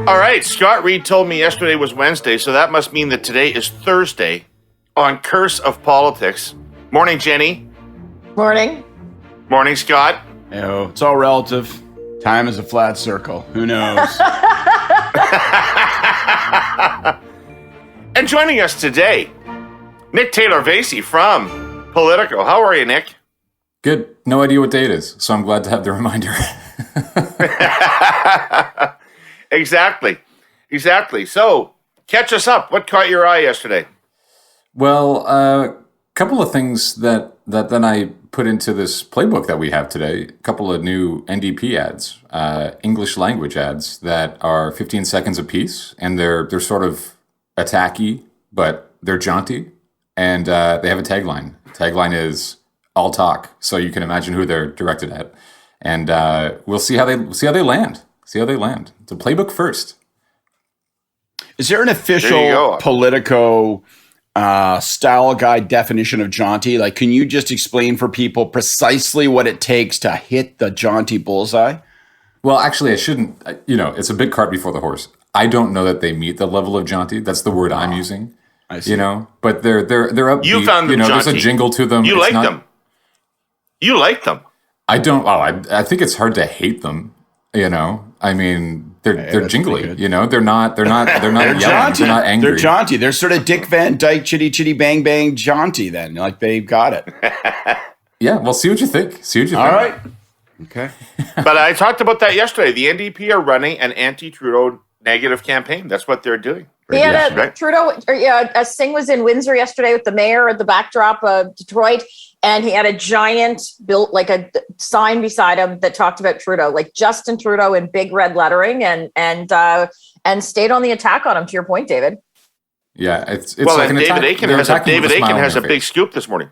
All right, Scott Reid told me yesterday was Wednesday, so that must mean that today is Thursday on Curse of Politics. Morning, Jenny. Morning. Morning, Scott. It's all relative. Time is a flat circle. Who knows? And joining us today, Nick Taylor-Vasey from Politico. How are you, Nick? Good. No idea what day it is, so I'm glad to have the reminder. Exactly. So, catch us up. What caught your eye yesterday? Well, a couple of things that then I put into this playbook that we have today. A couple of new NDP ads, English language ads that are 15 seconds apiece, and they're sort of attacky, but they're jaunty, and they have a tagline. The tagline is "All talk," so you can imagine who they're directed at, and we'll see how they land. It's a playbook first. Is there an official Politico style guide definition of jaunty? Like, can you just explain for people precisely what it takes to hit the jaunty bullseye? Well, actually, I shouldn't. It's a big cart before the horse. I don't know that they meet the level of jaunty. That's the word I'm using. I see. But they're upbeat. You found them jaunty. There's a jingle to them. You like them. You like them. I don't. Oh, I think it's hard to hate them. I mean, they're jingly. They're not yelling. Jaunty. They're not angry. They're jaunty. They're sort of Dick Van Dyke, chitty chitty bang bang jaunty. Then, like, they've got it. Yeah. Well, see what you think. All right. Okay. But I talked about that yesterday. The NDP are running an anti-Trudeau negative campaign. That's what they're doing. Trudeau. Singh was in Windsor yesterday with the mayor at the backdrop of Detroit, and he had a giant built like a sign beside him that talked about Trudeau, like Justin Trudeau in big red lettering, and stayed on the attack on him. To your point, David. Yeah, it's well, like and David Aiken has a big scoop this morning.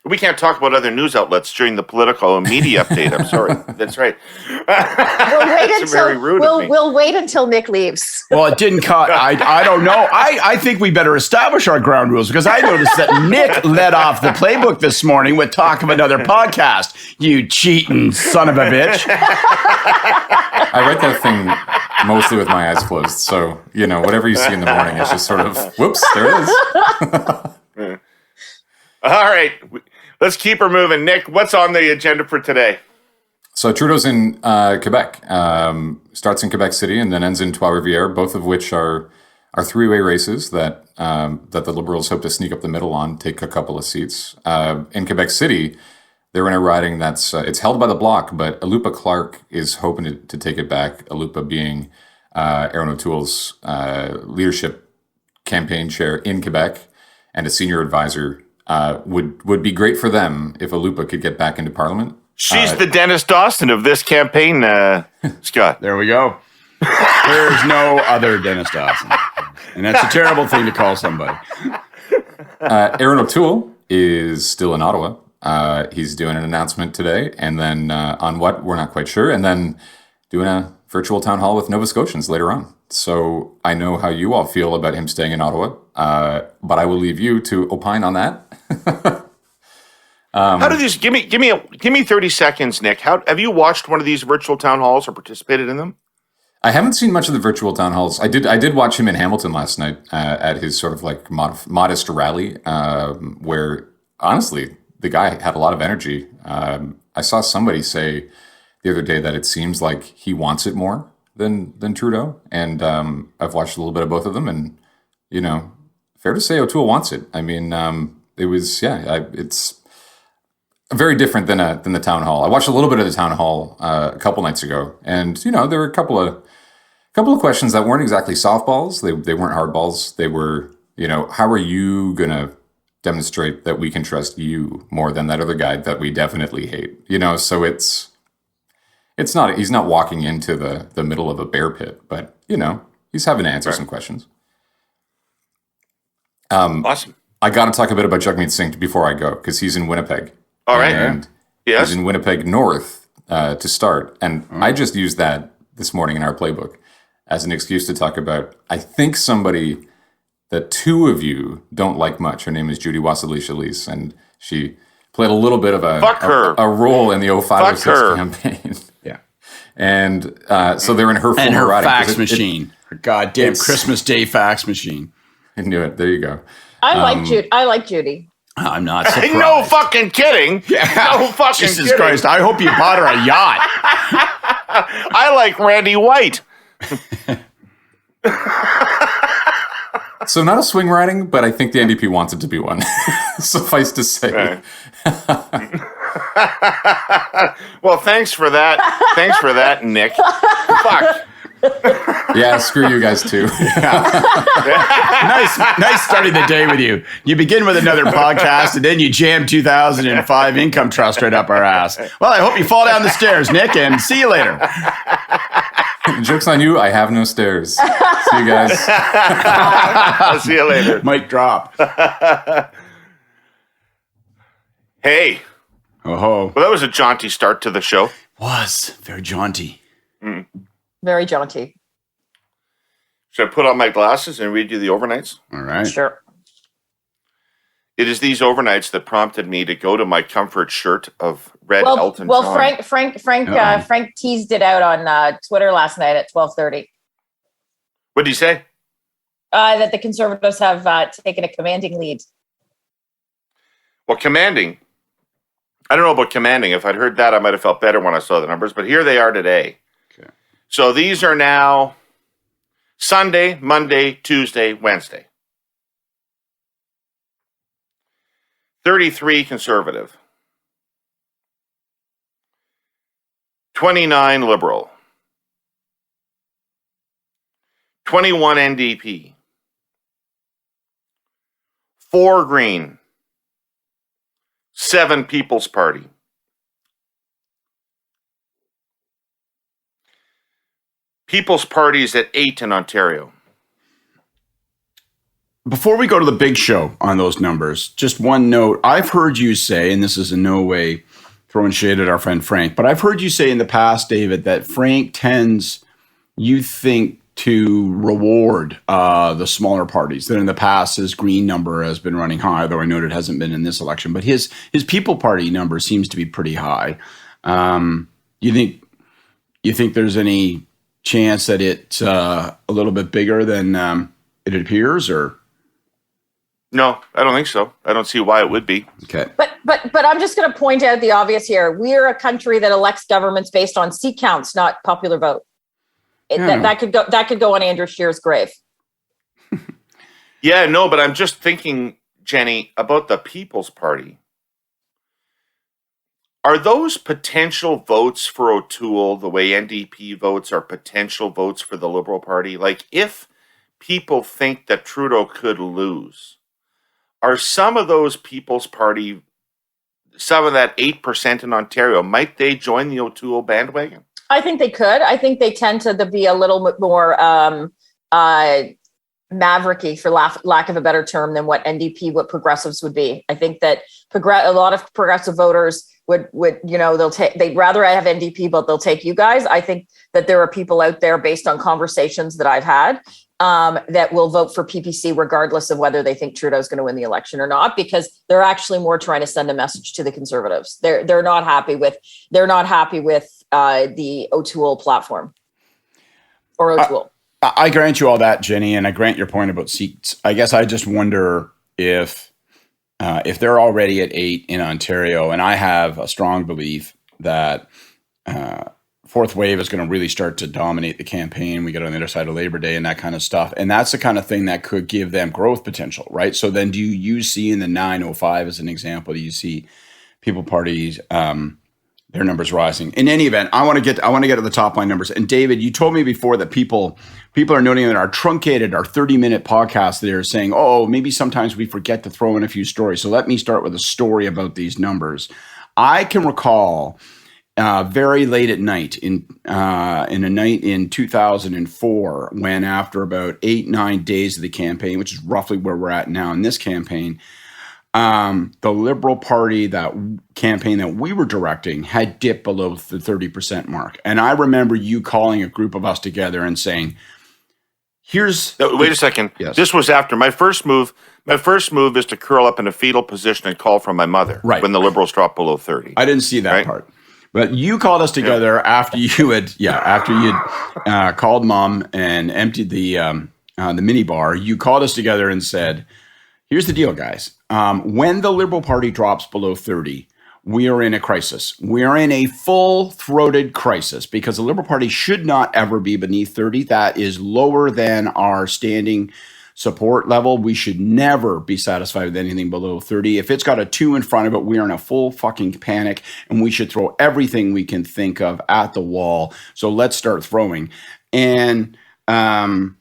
We can't talk about other news outlets during the political media update. I'm sorry. That's right. We'll wait until Nick leaves. Well, it didn't cut. I don't know. I think we better establish our ground rules, because I noticed that Nick led off the playbook this morning with talk of another podcast. You cheating son of a bitch. I write that thing mostly with my eyes closed. So, whatever you see in the morning, it's just sort of, whoops, there it is. All right. Let's keep her moving. Nick, what's on the agenda for today? So Trudeau's in Quebec. Starts in Quebec City and then ends in Trois-Rivières, both of which are three-way races that the Liberals hope to sneak up the middle on, take a couple of seats. In Quebec City, they're in a riding that's it's held by the Bloc, but Alupa Clark is hoping to take it back. Alupa being Aaron O'Toole's leadership campaign chair in Quebec and a senior advisor. Would be great for them if Alupa could get back into Parliament. She's the Dennis Dawson of this campaign, Scott. There we go. There's no other Dennis Dawson. And that's a terrible thing to call somebody. Aaron O'Toole is still in Ottawa. He's doing an announcement today, and then on what, we're not quite sure, and then doing a virtual town hall with Nova Scotians later on. So I know how you all feel about him staying in Ottawa, but I will leave you to opine on that. How do these? Give me 30 seconds, Nick. Have you watched one of these virtual town halls or participated in them? I haven't seen much of the virtual town halls. I did watch him in Hamilton last night at his sort of like modest rally, where honestly the guy had a lot of energy. I saw somebody say the other day that it seems like he wants it more than Trudeau, and I've watched a little bit of both of them, and fair to say O'Toole wants it. I mean, it's very different than the town hall. I watched a little bit of the town hall a couple nights ago, and there were a couple of questions that weren't exactly softballs. They weren't hardballs. They were, how are you gonna demonstrate that we can trust you more than that other guy that we definitely hate? So it's not, he's not walking into the middle of a bear pit, but he's having to answer some questions. Awesome. I got to talk a bit about Jagmeet Singh before I go, because he's in Winnipeg. All right. And yes. He's in Winnipeg North to start. And I just used that this morning in our playbook as an excuse to talk about, I think, somebody that two of you don't like much. Her name is Judy Wasserly-Schalise, and she played a little bit of a role in the 05-06 campaign. Yeah. And so they're in her former riding. And her fax machine. Goddamn Christmas Day fax machine. I knew it. There you go. I like Judy. I'm not surprised. No fucking kidding. Yeah. No fucking Jesus kidding. Christ. I hope you bought her a yacht. I like Randy White. So not a swing riding, but I think the NDP wants it to be one. Suffice to say. Right. Well, thanks for that. Thanks for that, Nick. Fuck. Yeah, screw you guys too. Nice starting the day with you. You begin with another podcast, and then you jam 2005 income trust right up our ass. Well, I hope you fall down the stairs, Nick, and see you later. Joke's on you. I have no stairs. See you guys. I'll see you later. Mic drop. Hey. Oh, Well, that was a jaunty start to the show. was very jaunty. Very jaunty. Should I put on my glasses and read you the overnights? All right. Sure. It is these overnights that prompted me to go to my comfort shirt of red Elton John. Frank teased it out on Twitter last night at 12:30. What did he say? That the Conservatives have taken a commanding lead. Well, commanding. I don't know about commanding. If I'd heard that, I might have felt better when I saw the numbers. But here they are today. Okay. So these are now Sunday, Monday, Tuesday, Wednesday. 33 Conservative. 29 Liberal. 21 NDP. 4 Green. 7 People's Party. People's Party is at 8 in Ontario. Before we go to the big show on those numbers, just one note. I've heard you say, and this is in no way throwing shade at our friend Frank, but I've heard you say in the past, David, that Frank tends, you think, to reward the smaller parties. That in the past, his Green number has been running high, though I note it hasn't been in this election. But his People Party number seems to be pretty high. You think there's any chance that it's a little bit bigger than it appears, or? No, I don't think so. I don't see why it would be. Okay. But I'm just going to point out the obvious here. We're a country that elects governments based on seat counts, not popular vote. That could go on Andrew Scheer's grave. Yeah, no, but I'm just thinking, Jenny, about the People's Party. Are those potential votes for O'Toole the way NDP votes are potential votes for the Liberal Party? Like, if people think that Trudeau could lose, are some of those People's Party, some of that 8% in Ontario, might they join the O'Toole bandwagon? I think they could. I think they tend to be a little bit more mavericky, for lack of a better term, than what progressives would be. I think that a lot of progressive voters would they'd rather have NDP, but they'll take you guys. I think that there are people out there, based on conversations that I've had, that will vote for PPC regardless of whether they think Trudeau's going to win the election or not, because they're actually more trying to send a message to the Conservatives. They're not happy with the O'Toole platform or O'Toole. I grant you all that, Jenny, and I grant your point about seats. I guess I just wonder if they're already at 8 in Ontario, and I have a strong belief that fourth wave is going to really start to dominate the campaign. We get on the other side of Labor Day and that kind of stuff. And that's the kind of thing that could give them growth potential, right? So then do you see in the 905 as an example, do you see People Parties, their numbers rising? In any event, I want to get to the top line numbers. And David, you told me before that people are noting that our 30-minute podcast, they're saying, oh, maybe sometimes we forget to throw in a few stories. So let me start with a story about these numbers. I can recall very late at night in a night in 2004, when after about 8-9 days of the campaign, which is roughly where we're at now in this campaign, the Liberal Party, that campaign that we were directing, had dipped below the 30% mark. And I remember you calling a group of us together and saying, wait a second. Yes. This was after my first move. My first move is to curl up in a fetal position and call from my mother, right, when the Liberals dropped below 30. I didn't see that part. But you called us together after you had called Mom and emptied the minibar. You called us together and said, "Here's the deal, guys. When the Liberal Party drops below 30, we are in a crisis. We are in a full-throated crisis because the Liberal Party should not ever be beneath 30. That is lower than our standing support level. We should never be satisfied with anything below 30. If it's got a 2 in front of it, we are in a full fucking panic and we should throw everything we can think of at the wall. So let's start throwing." And I'm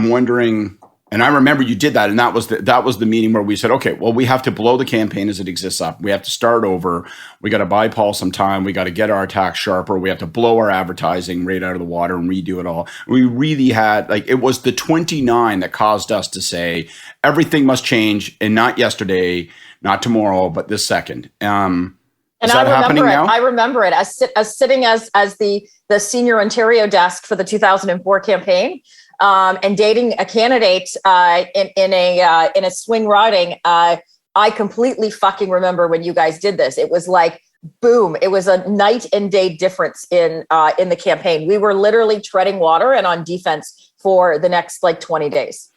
wondering, and I remember you did that, and that was the meeting where we said, okay, well, we have to blow the campaign as it exists up. We have to start over. We got to buy Paul some time. We got to get our attacks sharper. We have to blow our advertising right out of the water and redo it all. We really had, it was the 29 that caused us to say everything must change, and not yesterday, not tomorrow, but this second. And I remember it as sitting as the senior Ontario desk for the 2004 campaign. And dating a candidate in a swing riding, I completely fucking remember when you guys did this. It was like, boom! It was a night and day difference in the campaign. We were literally treading water and on defense for the next 20 days.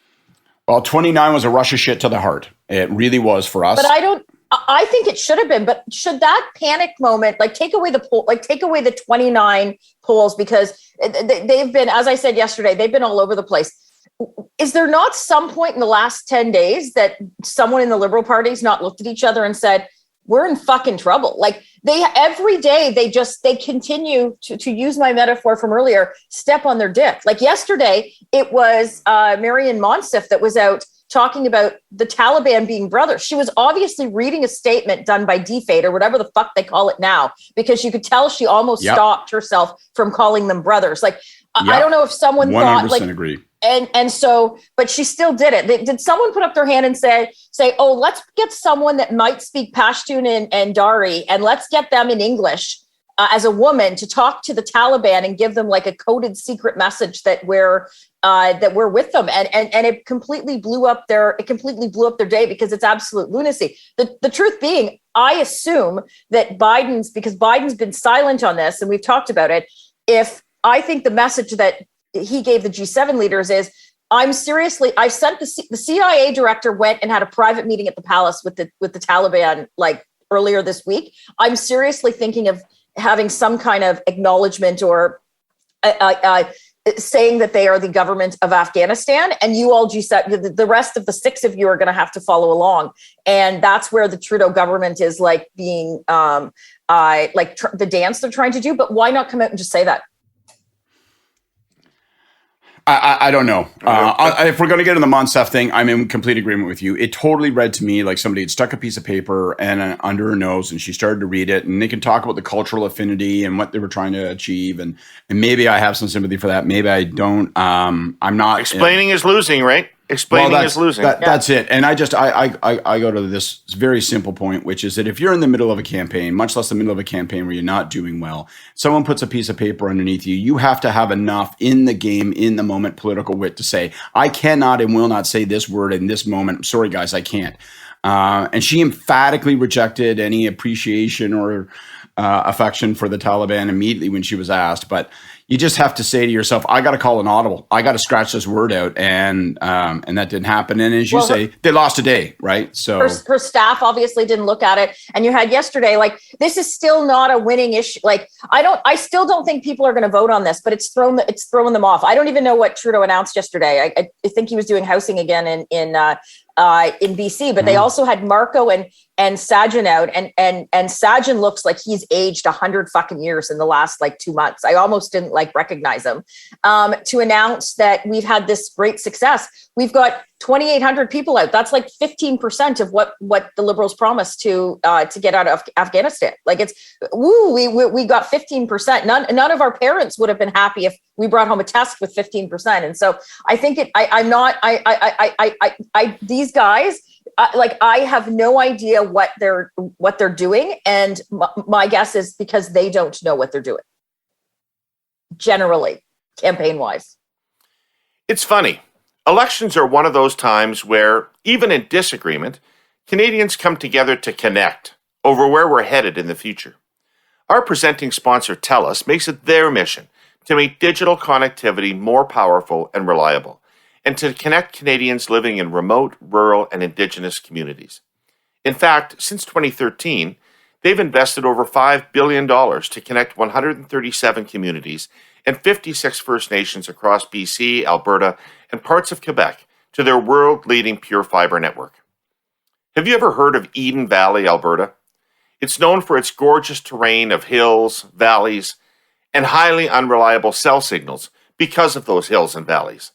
Well, 29 was a rush of shit to the heart. It really was for us. But I think it should have been, but should that panic moment, take away the 29 polls, because they've been, as I said yesterday, they've been all over the place. Is there not some point in the last 10 days that someone in the Liberal Party's not looked at each other and said, we're in fucking trouble? Every day they continue to use my metaphor from earlier, step on their dick. Yesterday, it was Marian Monsef that was out talking about the Taliban being brothers. She was obviously reading a statement done by DFATE or whatever the fuck they call it now, because you could tell she almost stopped herself from calling them brothers. I don't know if someone 100% thought agree. And so, but she still did it. Did someone put up their hand and say, oh, let's get someone that might speak Pashtun and Dari, and let's get them in English as a woman to talk to the Taliban and give them a coded secret message that we're with them, and it completely blew up their day, because it's absolute lunacy. The truth being, I assume that because Biden's been silent on this, and we've talked about it. I think the message that he gave the G7 leaders is, I sent the CIA director went and had a private meeting at the palace with the Taliban earlier this week. I'm seriously thinking of having some kind of acknowledgement or saying that they are the government of Afghanistan, and you all G7, the rest of the 6 of you are going to have to follow along. And that's where the Trudeau government is being the dance they're trying to do. But why not come out and just say that? I don't know. If we're going to get in the Monsef thing, I'm in complete agreement with you. It totally read to me like somebody had stuck a piece of paper under her nose, and she started to read it. And they can talk about the cultural affinity and what they were trying to achieve. And maybe I have some sympathy for that. Maybe I don't. I'm not. Explaining is losing, right? Explaining is losing. That's it. And I go to this very simple point, which is that if you're in the middle of a campaign, much less the middle of a campaign where you're not doing well, someone puts a piece of paper underneath you, you have to have enough in the game, in the moment, political wit to say, I cannot and will not say this word in this moment. Sorry, guys, I can't. And she emphatically rejected any appreciation or affection for the Taliban immediately when she was asked. But you just have to say to yourself, I got to call an audible. I got to scratch this word out. And that didn't happen. And as you say, they lost a day, right? So her staff obviously didn't look at it. And you had yesterday, this is still not a winning issue. I still don't think people are going to vote on this, but it's throwing them off. I don't even know what Trudeau announced yesterday. I think he was doing housing again in BC, but they also had Marco and Sajjan out, and Sajjan looks like he's aged 100 fucking years in the last 2 months. I almost didn't like recognize him, to announce that we've had this great success. We've got 2,800 people out. That's 15% of what the Liberals promised to get out of Afghanistan. We got 15%. None of our parents would have been happy if we brought home a test with 15%. And so I think these guys, I have no idea what they're doing. And my guess is because they don't know what they're doing. Generally, campaign wise. It's funny. Elections are one of those times where, even in disagreement, Canadians come together to connect over where we're headed in the future. Our presenting sponsor, TELUS, makes it their mission to make digital connectivity more powerful and reliable, and to connect Canadians living in remote, rural, and Indigenous communities. In fact, since 2013, they've invested over $5 billion to connect 137 communities and 56 First Nations across BC, Alberta, and parts of Quebec to their world-leading pure fiber network. Have you ever heard of Eden Valley, Alberta? It's known for its gorgeous terrain of hills, valleys, and highly unreliable cell signals because of those hills and valleys.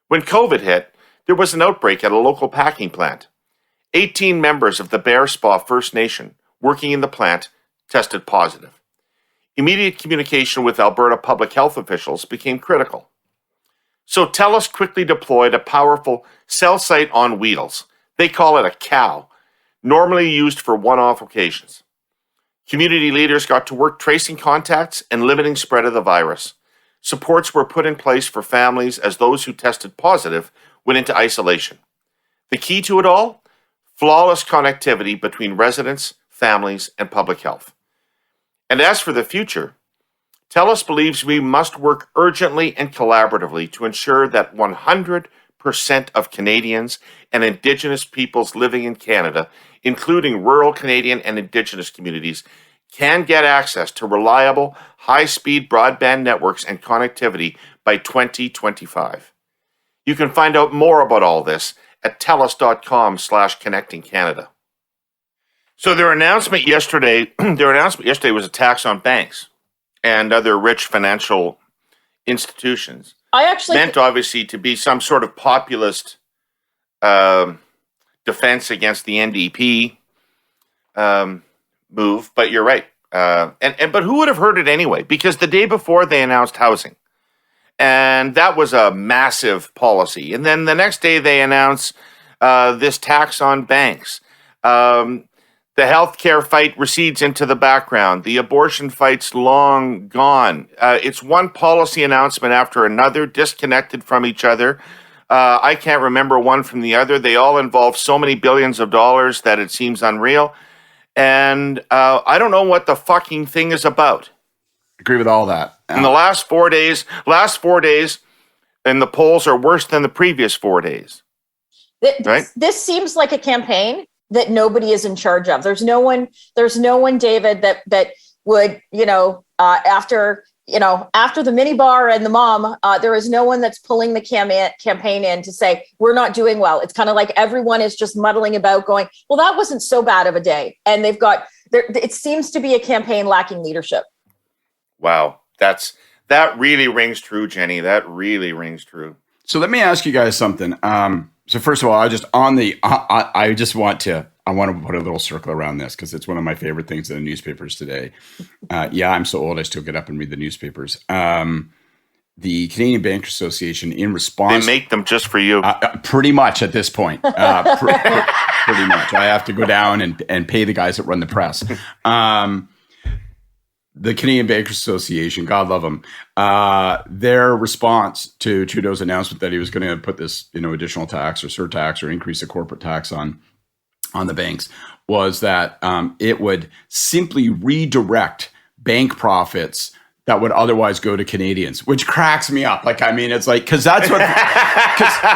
When COVID hit, there was an outbreak at a local packing plant. 18 members of the Bearspaw First Nation working in the plant tested positive. Immediate communication with Alberta public health officials became critical. So TELUS quickly deployed a powerful cell site on wheels. They call it a cow, normally used for one-off occasions. Community leaders got to work tracing contacts and limiting spread of the virus. Supports were put in place for families as those who tested positive went into isolation. The key to it all? Flawless connectivity between residents, families, and public health. And as for the future, TELUS believes we must work urgently and collaboratively to ensure that 100% of Canadians and Indigenous peoples living in Canada, including rural Canadian and Indigenous communities, can get access to reliable, high-speed broadband networks and connectivity by 2025. You can find out more about all this at telus.com/connectingcanada. So their announcement yesterday was a tax on banks and other rich financial institutions. I actually meant obviously to be some sort of populist defense against the NDP move, but you're right. But who would have heard it anyway? Because the day before they announced housing, and that was a massive policy. And then the next day they announced this tax on banks. The healthcare fight recedes into the background. The abortion fight's long gone. It's one policy announcement after another, disconnected from each other. I can't remember one from the other. They all involve so many billions of dollars that it seems unreal. And I don't know what the fucking thing is about. Agree with all that. In the last 4 days, and the polls are worse than the previous 4 days. Right? This seems like a campaign that nobody is in charge of. There's no one, David, that would, after the minibar and the mom, there is no one that's pulling the campaign in to say, we're not doing well. It's kind of like everyone is just muddling about going, well, that wasn't so bad of a day. And it seems to be a campaign lacking leadership. Wow. That really rings true, Jenny. That really rings true. So let me ask you guys something. So first of all, I want to put a little circle around this because it's one of my favorite things in the newspapers today. I'm so old I still get up and read the newspapers. The Canadian Bankers Association, in response, they make them just for you. Pretty much at this point, pretty much. I have to go down and pay the guys that run the press. The Canadian Bankers Association, God love them, their response to Trudeau's announcement that he was going to put this, additional tax or surtax or increase the corporate tax on the banks was that it would simply redirect bank profits that would otherwise go to Canadians, which cracks me up. It's like, because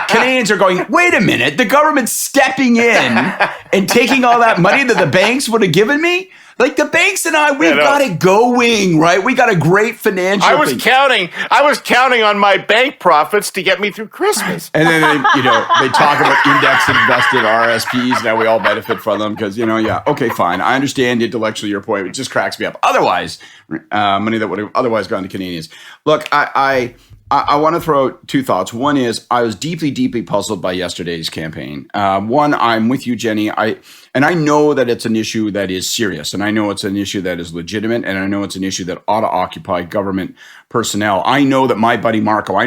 Canadians are going, wait a minute, the government's stepping in and taking all that money that the banks would have given me? Like the banks and we've got it going, right? We got a great financial I was counting on my bank profits to get me through Christmas. And then they talk about index invested RSPs. Now we all benefit from them because, okay, fine. I understand intellectually your point. It just cracks me up. Otherwise, money that would have otherwise gone to Canadians. Look, I want to throw out two thoughts. One is I was deeply, deeply puzzled by yesterday's campaign. One, I'm with you, Jenny. I know that it's an issue that is serious, and I know it's an issue that is legitimate, and I know it's an issue that ought to occupy government personnel. I know that my buddy Marco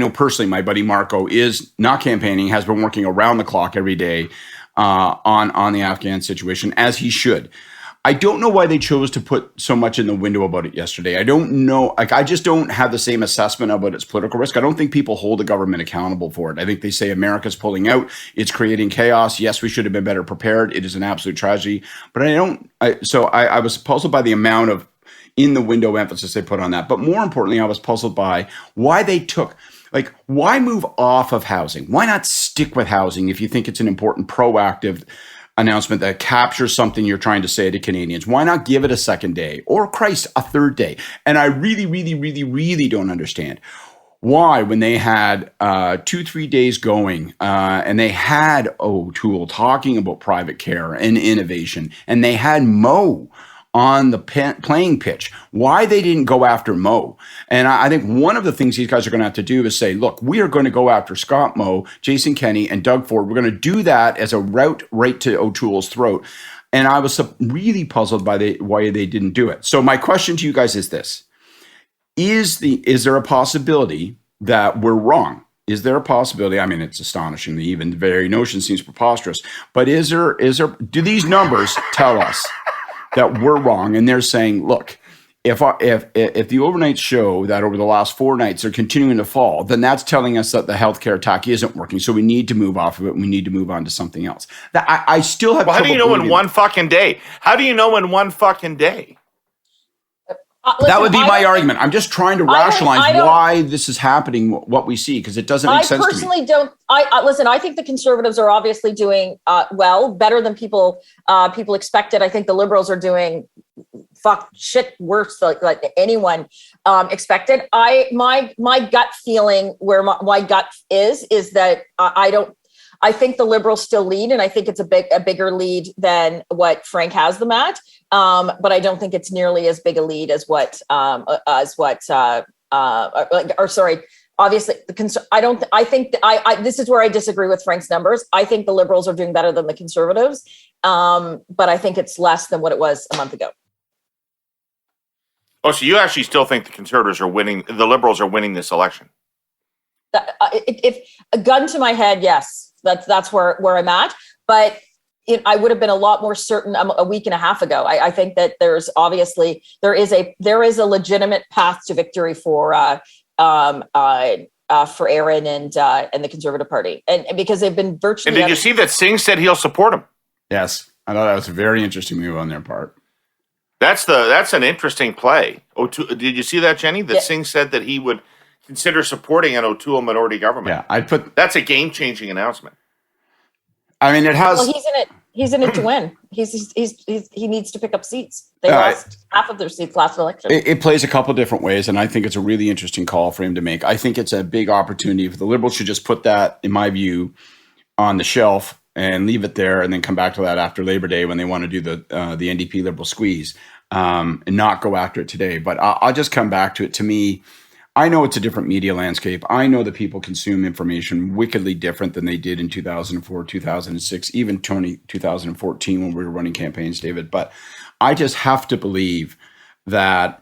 is not campaigning, has been working around the clock every day on the Afghan situation, as he should. I don't know why they chose to put so much in the window about it yesterday. I don't know. I just don't have the same assessment about its political risk. I don't think people hold the government accountable for it. I think they say America's pulling out. It's creating chaos. Yes, we should have been better prepared. It is an absolute tragedy. But I was puzzled by the amount of in the window emphasis they put on that. But more importantly, I was puzzled by why they took, like, why move off of housing? Why not stick with housing if you think it's an important proactive announcement that captures something you're trying to say to Canadians? Why not give it a second day or, Christ, a third day? And I really, really, really, really don't understand why, when they had 2-3 days going and they had O'Toole talking about private care and innovation, and they had Mo on the playing pitch, why they didn't go after Mo. And I think one of the things these guys are going to have to do is say, look, we are going to go after Scott Moe, Jason Kenney, and Doug Ford. We're going to do that as a route right to O'Toole's throat. And I was really puzzled by why they didn't do it. So my question to you guys is this. Is there a possibility that we're wrong? Is there a possibility? I mean, it's astonishing. Even the very notion seems preposterous. But do these numbers tell us that we're wrong? And they're saying, look, if the overnights show that over the last 4 nights they're continuing to fall, then that's telling us that the healthcare attack isn't working. So we need to move off of it. And we need to move on to something else. I still have. Well, how do you know in one fucking day? How do you know in one fucking day? Listen, that would be my argument. I'm just trying to rationalize why this is happening, what we see, because it doesn't make sense to me. I personally don't. Listen, I think the Conservatives are obviously doing well, better than people expected. I think the Liberals are doing worse like anyone expected. My gut feeling, where my gut is that I think the Liberals still lead, and I think it's a bigger lead than what Frank has them at. But I don't think it's nearly as big a lead as obviously this is where I disagree with Frank's numbers. I think the Liberals are doing better than the Conservatives. But I think it's less than what it was a month ago. Oh, so you actually still think the Conservatives are winning, the Liberals are winning this election? If a gun to my head, yes. That's where I'm at. But I would have been a lot more certain a week and a half ago. I think that there is a legitimate path to victory for Aaron and the Conservative Party, and because they've been virtually. And did you see that Singh said he'll support him? Yes, I thought that was a very interesting move on their part. That's an interesting play. Did you see that, Jenny? That Singh said that he would consider supporting an O'Toole minority government. Yeah, that's a game-changing announcement. I mean, it has. Well, he's in it to win. He needs to pick up seats. They lost half of their seats last election. It plays a couple different ways, and I think it's a really interesting call for him to make. I think it's a big opportunity for the Liberals should just put that, in my view, on the shelf and leave it there, and then come back to that after Labor Day when they want to do the NDP Liberal squeeze, and not go after it today. But I'll just come back to it. To me, I know it's a different media landscape. I know that people consume information wickedly different than they did in 2004, 2006, even 2014 when we were running campaigns, David. But I just have to believe that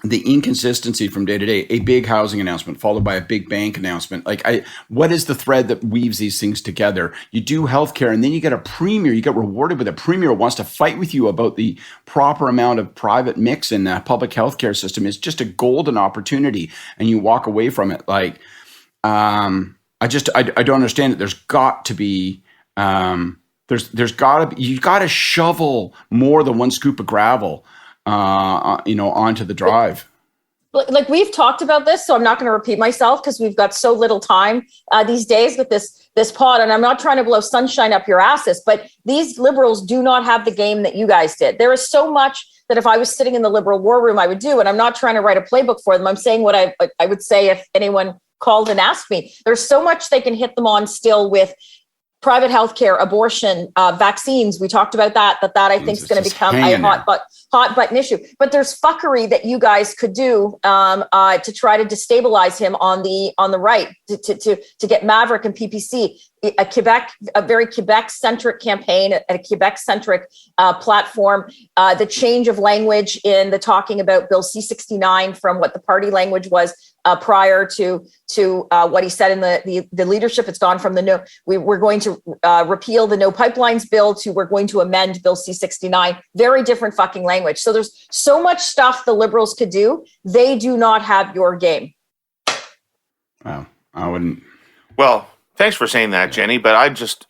the inconsistency from day to day, a big housing announcement followed by a big bank announcement. What is the thread that weaves these things together? You do healthcare, and then you get a premier. You get rewarded with a premier who wants to fight with you about the proper amount of private mix in the public healthcare system. It's just a golden opportunity, and you walk away from it. I don't understand it. There's got to be. There's got to be. You got to shovel more than one scoop of gravel. Onto the drive. Like we've talked about this, so I'm not going to repeat myself because we've got so little time these days with this pod, and I'm not trying to blow sunshine up your asses, but these Liberals do not have the game that you guys did. There is so much that if I was sitting in the Liberal war room, I would do, and I'm not trying to write a playbook for them. I'm saying what I would say if anyone called and asked me. There's so much they can hit them on still with private healthcare, abortion, vaccines. We talked about that I think is going to become a hot button issue. But there's fuckery that you guys could do to try to destabilize him on the right, to get Maverick and PPC, a very Quebec-centric campaign, a Quebec-centric platform, the change of language in the talking about Bill C-69 from what the party language was prior to what he said in the leadership. It's gone from we're going to repeal the No Pipelines bill to we're going to amend Bill C-69. Very different fucking language. So there's so much stuff the Liberals could do. They do not have your game. Wow, I wouldn't. Well, thanks for saying that, Jenny. But I just,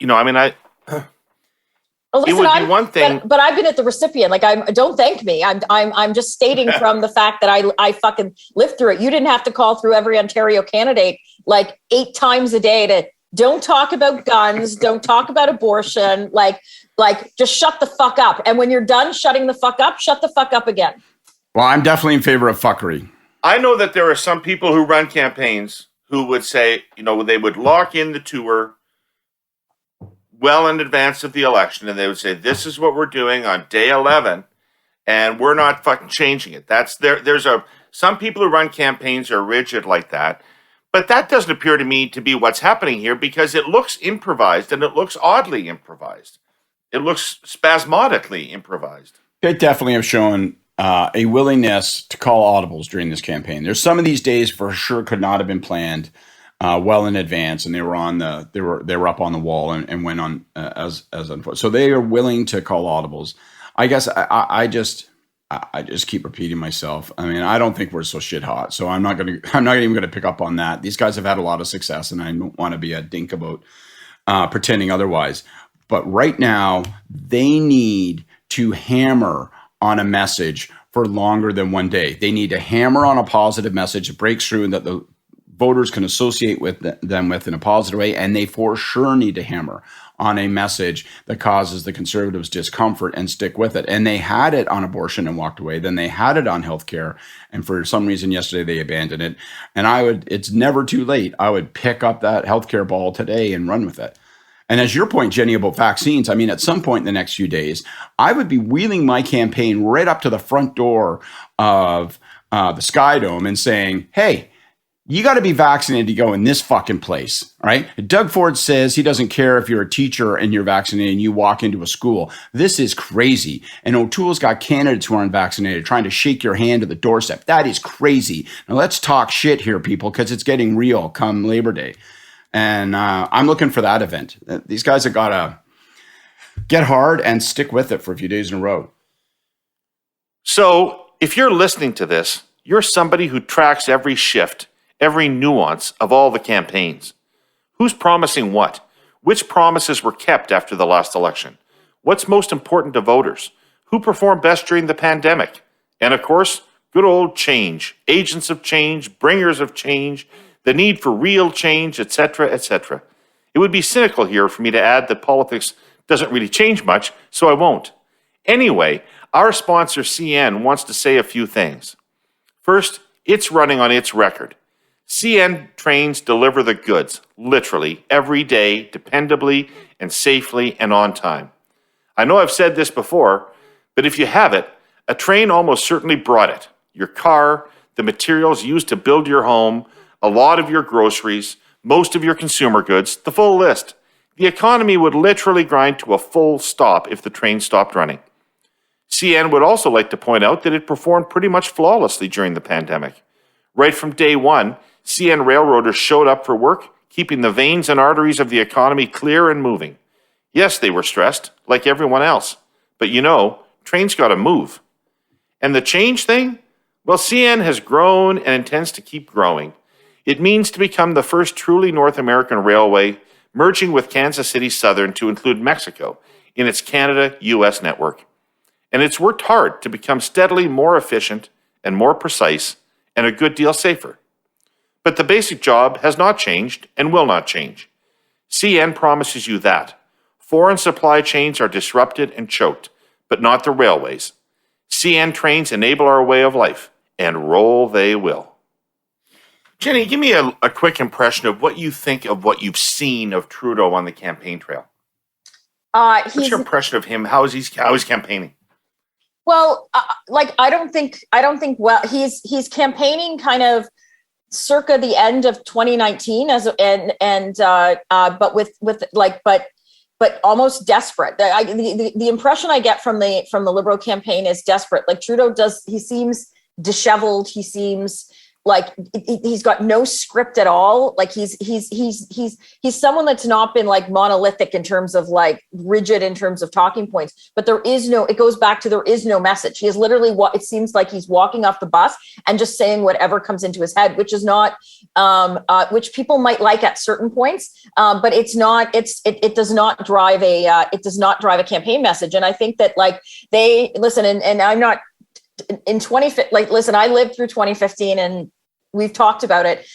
Well, listen, it would be one thing, but I've been at the recipient. Like, don't thank me. I'm just stating from the fact that I fucking lived through it. You didn't have to call through every Ontario candidate like 8 times a day to don't talk about guns, don't talk about abortion, like just shut the fuck up. And when you're done shutting the fuck up, shut the fuck up again. Well, I'm definitely in favor of fuckery. I know that there are some people who run campaigns who would say, they would lock in the tour well in advance of the election, and they would say, this is what we're doing on day 11, and we're not fucking changing it. Some people who run campaigns are rigid like that, but that doesn't appear to me to be what's happening here, because it looks improvised, and it looks oddly improvised. It looks spasmodically improvised. They definitely have shown a willingness to call audibles during this campaign. There's some of these days for sure could not have been planned well in advance, and they were up on the wall and went on as unfortunate. So they are willing to call audibles. I guess I just keep repeating myself. I mean, I don't think we're so shit hot. So I'm not even going to pick up on that. These guys have had a lot of success, and I don't want to be a dink about pretending otherwise. But right now, they need to hammer on a message for longer than one day. They need to hammer on a positive message that breaks through and that the voters can associate with them with in a positive way. And they for sure need to hammer on a message that causes the Conservatives discomfort and stick with it. And they had it on abortion and walked away. Then they had it on healthcare. And for some reason yesterday, they abandoned it. And it's never too late. I would pick up that healthcare ball today and run with it. And as your point, Jenny, about vaccines, I mean, at some point in the next few days, I would be wheeling my campaign right up to the front door of the Sky Dome and saying, hey, you got to be vaccinated to go in this fucking place, right? Doug Ford says he doesn't care if you're a teacher and you're vaccinated and you walk into a school. This is crazy. And O'Toole's got candidates who aren't vaccinated trying to shake your hand at the doorstep. That is crazy. Now let's talk shit here, people, because it's getting real come Labor Day. And I'm looking for that event. These guys have got to get hard and stick with it for a few days in a row. So if you're listening to this, you're somebody who tracks every shift, every nuance of all the campaigns. Who's promising what? Which promises were kept after the last election? What's most important to voters? Who performed best during the pandemic? And of course, good old change, agents of change, bringers of change, the need for real change, etc., etc. It would be cynical here for me to add that politics doesn't really change much, so I won't. Anyway, our sponsor CN wants to say a few things. First, it's running on its record. CN trains deliver the goods, literally, every day, dependably and safely and on time. I know I've said this before, but if you have it, a train almost certainly brought it. Your car, the materials used to build your home, a lot of your groceries, most of your consumer goods, the full list. The economy would literally grind to a full stop if the train stopped running. CN would also like to point out that it performed pretty much flawlessly during the pandemic. Right from day one, CN railroaders showed up for work, keeping the veins and arteries of the economy clear and moving. Yes, they were stressed, like everyone else. But trains got to move. And the change thing? Well, CN has grown and intends to keep growing. It means to become the first truly North American railway, merging with Kansas City Southern to include Mexico in its Canada-US network. And it's worked hard to become steadily more efficient and more precise and a good deal safer. But the basic job has not changed and will not change. CN promises you that. Foreign supply chains are disrupted and choked, but not the railways. CN trains enable our way of life, and roll they will. Jenny, give me a quick impression of what you think of what you've seen of Trudeau on the campaign trail. What's your impression of him? How is he campaigning? Well, I don't think. Well, he's campaigning kind of circa the end of 2019, but almost desperate. The impression I get from the Liberal campaign is desperate. Like Trudeau he seems disheveled. He seems like he's got no script at all. Like he's someone that's not been like monolithic in terms of like rigid in terms of talking points, but it goes back to there is no message. He is literally it seems like he's walking off the bus and just saying whatever comes into his head, which is not, which people might like at certain points, but it does not drive a campaign message. And I think that like they listen, and I'm not in I lived through 2015 and we've talked about it.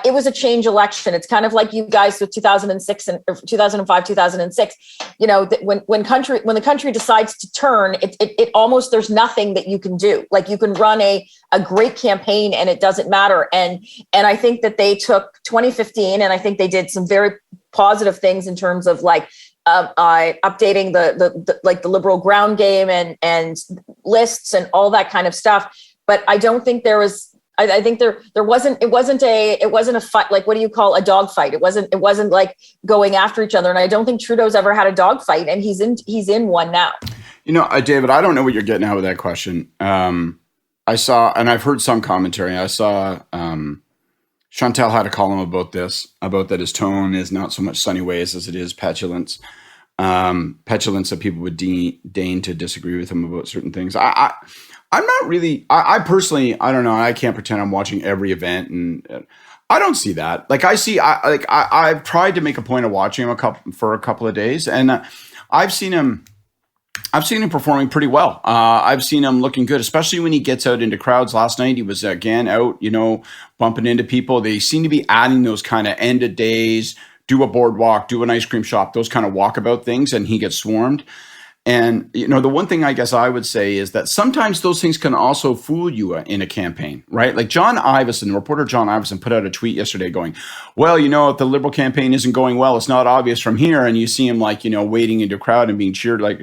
It was a change election. It's kind of like you guys with 2006 and 2005, 2006. You know, when the country decides to turn, it almost there's nothing that you can do. Like you can run a great campaign and it doesn't matter. And I think that they took 2015 and I think they did some very positive things in terms of like updating the liberal ground game and lists and all that kind of stuff. But I don't think there was. I think it wasn't a fight. Like, what do you call a dog fight? It wasn't like going after each other. And I don't think Trudeau's ever had a dog fight, and he's in one now. You know, David, I don't know what you're getting at with that question. I saw, and I've heard some commentary. I saw Chantal had a column about that his tone is not so much sunny ways as it is petulance. Petulance that people would deign to disagree with him about certain things. I'm not really, I personally, I don't know. I can't pretend I'm watching every event and I don't see that. Like I've tried to make a point of watching him for a couple of days and I've seen him performing pretty well. I've seen him looking good, especially when he gets out into crowds. Last night, he was again out, you know, bumping into people. They seem to be adding those kind of end of days, do a boardwalk, do an ice cream shop, those kind of walkabout things, and he gets swarmed. And, you know, the one thing I guess I would say is that sometimes those things can also fool you in a campaign, right? Like reporter John Ivison put out a tweet yesterday going, well, you know, if the Liberal campaign isn't going well, it's not obvious from here. And you see him like, you know, wading into a crowd and being cheered like,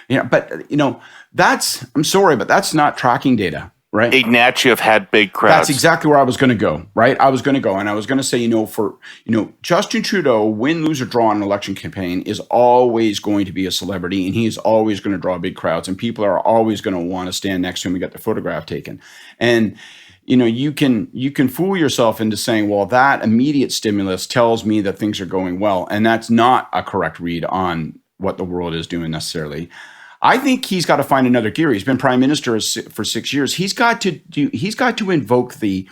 you know, but, you know, I'm sorry, but that's not tracking data. Right. Ignatieff had big crowds. That's exactly where I was going to go. Right. I was going to go and I was going to say, you know, Justin Trudeau, win, lose or draw in an election campaign is always going to be a celebrity and he's always going to draw big crowds and people are always going to want to stand next to him and get their photograph taken. And, you know, you can fool yourself into saying, well, that immediate stimulus tells me that things are going well. And that's not a correct read on what the world is doing necessarily. I think he's got to find another gear. He's been prime minister for 6 years. He's got to invoke the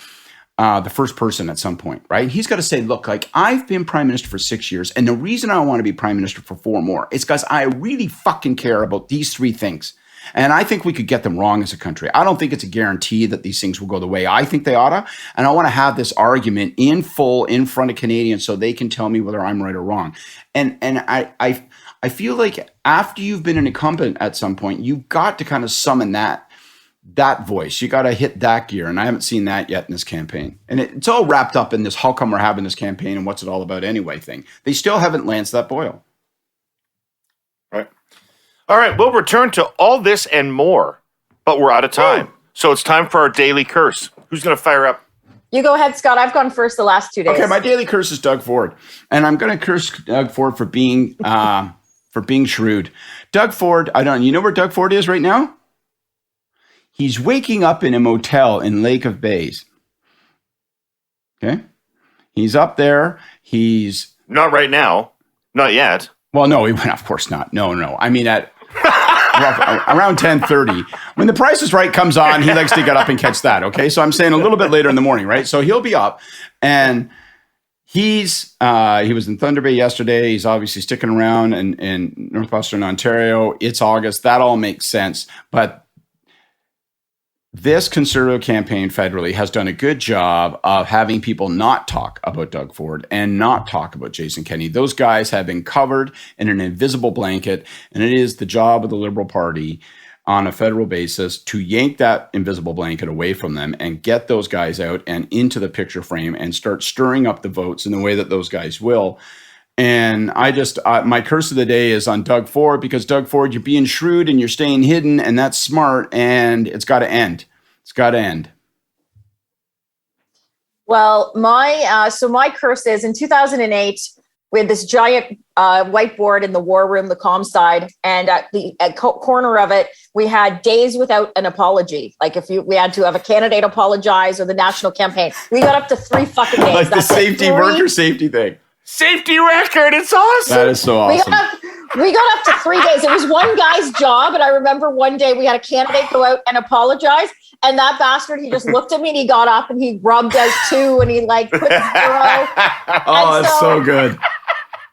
first person at some point, right? He's got to say, look, like I've been prime minister for 6 years. And the reason I want to be prime minister for 4 more is because I really fucking care about these 3 things. And I think we could get them wrong as a country. I don't think it's a guarantee that these things will go the way I think they oughta. And I want to have this argument in full in front of Canadians so they can tell me whether I'm right or wrong. And I feel like after you've been an incumbent at some point, you've got to kind of summon that voice. You got to hit that gear. And I haven't seen that yet in this campaign. And it's all wrapped up in this, how come we're having this campaign and what's it all about anyway thing. They still haven't lanced that boil. Right. All right. We'll return to all this and more, but we're out of time. Woo. So it's time for our daily curse. Who's going to fire up? You go ahead, Scott. I've gone first the last 2 days. Okay. My daily curse is Doug Ford. And I'm going to curse Doug Ford for being shrewd. Doug Ford, you know where Doug Ford is right now? He's waking up in a motel in Lake of Bays. Okay? He's up there. He's... Not right now. Not yet. Well, no, of course not. No. I mean, at around 10:30. When The Price is Right comes on, he likes to get up and catch that, okay? So I'm saying a little bit later in the morning, right? So he'll be up, and... he was in Thunder Bay yesterday. He's obviously sticking around in Northwestern Ontario. It's August. That all makes sense. But this Conservative campaign federally has done a good job of having people not talk about Doug Ford and not talk about Jason Kenney. Those guys have been covered in an invisible blanket, and it is the job of the Liberal Party on a federal basis to yank that invisible blanket away from them and get those guys out and into the picture frame and start stirring up the votes in the way that those guys will. And I just, my curse of the day is on Doug Ford, because Doug Ford, you're being shrewd and you're staying hidden, and that's smart, and it's got to end. It's got to end. Well, my curse is in 2008, we had this giant whiteboard in the war room, the comm side, and at the corner of it, we had days without an apology. Like we had to have a candidate apologize or the national campaign. We got up to 3 fucking days. Like the safety worker safety thing. Safety record. It's awesome. That is so awesome. We got up to 3 days. It was one guy's job. And I remember one day we had a candidate go out and apologize. And that bastard, he just looked at me and he got up and he rubbed out 2 and he like put 0. Oh, that's so good.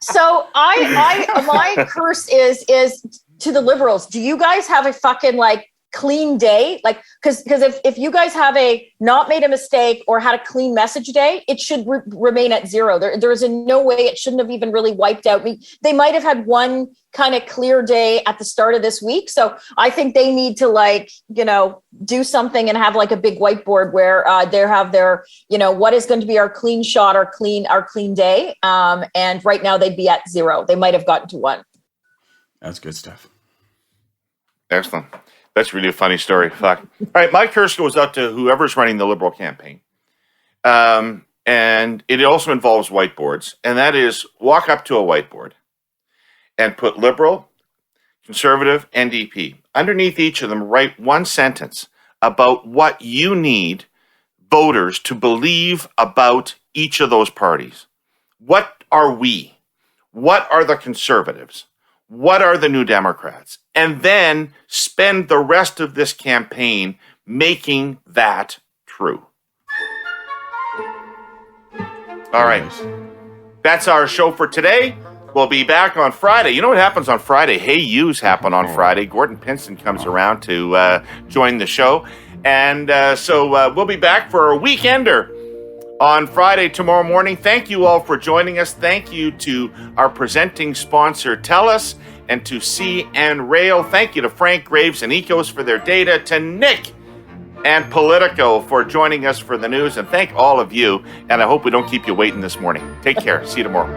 So my curse is to the Liberals. Do you guys have a fucking like clean day? Like, because if you guys have a not made a mistake or had a clean message day, it should remain at 0. There is in no way it shouldn't have even really wiped out. They might have had one kind of clear day at the start of this week. So I think they need to like, do something and have like a big whiteboard where they have their, what is going to be our clean shot, our clean day. And right now they'd be at 0. They might have gotten to 1. That's good stuff. Excellent. That's really a funny story. Fuck. All right, my curse goes out to whoever's running the Liberal campaign. And it also involves whiteboards. And that is walk up to a whiteboard and put Liberal, Conservative, NDP. Underneath each of them, write one sentence about what you need voters to believe about each of those parties. What are we? What are the Conservatives? What are the New Democrats? And then spend the rest of this campaign making that true. All right. That's our show for today. We'll be back on Friday. You know what happens on Friday? Hey Yous happen on Friday. Gordon Pinson comes around to join the show. And so we'll be back for a weekender on Friday tomorrow morning. Thank you all for joining us. Thank you to our presenting sponsor, TELUS, and to CN Rail. Thank you to Frank Graves and EKOS for their data, to Nick and Politico for joining us for the news, and thank all of you, and I hope we don't keep you waiting this morning. Take care. See you tomorrow.